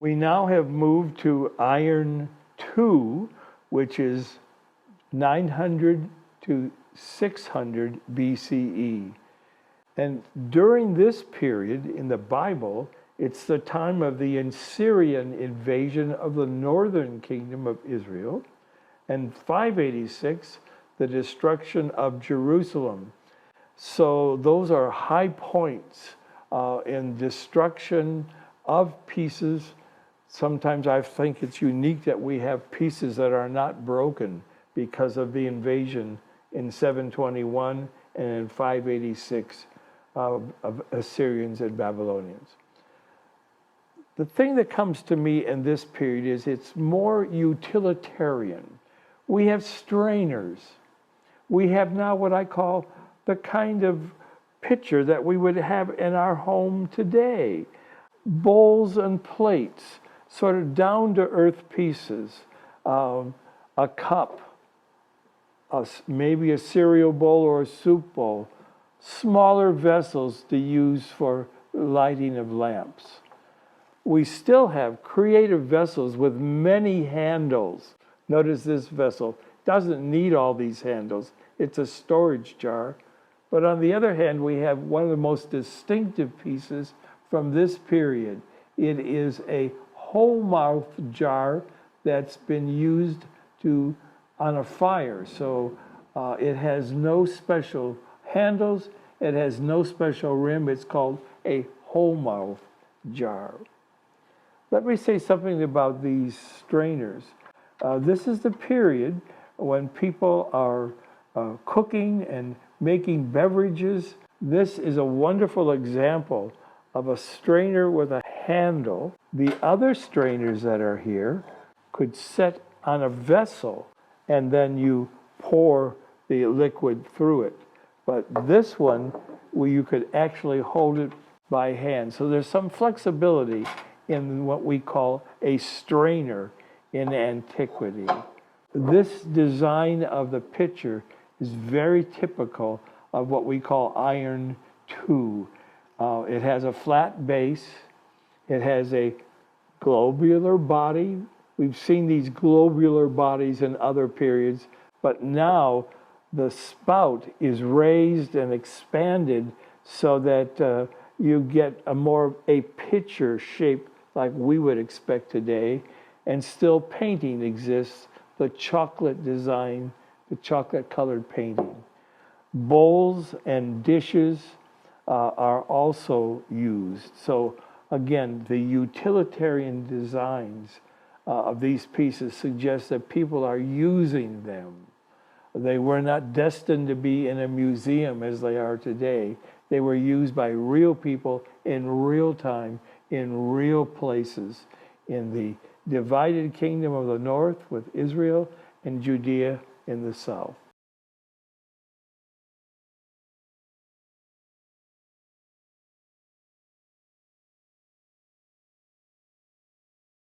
We now have moved to Iron 2, which is 900 to 600 BCE. And during this period in the Bible, it's the time of the Assyrian invasion of the northern kingdom of Israel, and 586, the destruction of Jerusalem. So those are high points in destruction of pieces. Sometimes I think it's unique that we have pieces that are not broken because of the invasion in 721 and in 586 of Assyrians and Babylonians. The thing that comes to me in this period is it's more utilitarian. We have strainers. We have now what I call the kind of pitcher that we would have in our home today. Bowls and plates, sort of down-to-earth pieces, a cup, maybe a cereal bowl or a soup bowl, smaller vessels to use for lighting of lamps. We still have creative vessels with many handles. Notice this vessel doesn't need all these handles. It's a storage jar. But on the other hand, we have one of the most distinctive pieces from this period. It is a whole mouth jar that's been used on a fire. So it has no special handles. It has no special rim. It's called a whole mouth jar. Let me say something about these strainers. This is the period when people are cooking and making beverages. This is a wonderful example of a strainer with a handle. The other strainers that are here could set on a vessel and then you pour the liquid through it. But this one, where you could actually hold it by hand. So there's some flexibility in what we call a strainer in antiquity. This design of the pitcher is very typical of what we call Iron 2. It has a flat base. It has a globular body. We've seen these globular bodies in other periods, but now the spout is raised and expanded so that you get a pitcher shape like we would expect today, and still painting exists, the chocolate design, the chocolate colored painting. Bowls and dishes are also used. So again, the utilitarian designs of these pieces suggest that people are using them. They were not destined to be in a museum as they are today. They were used by real people in real time, in real places, in the divided kingdom of the north with Israel and Judea in the south.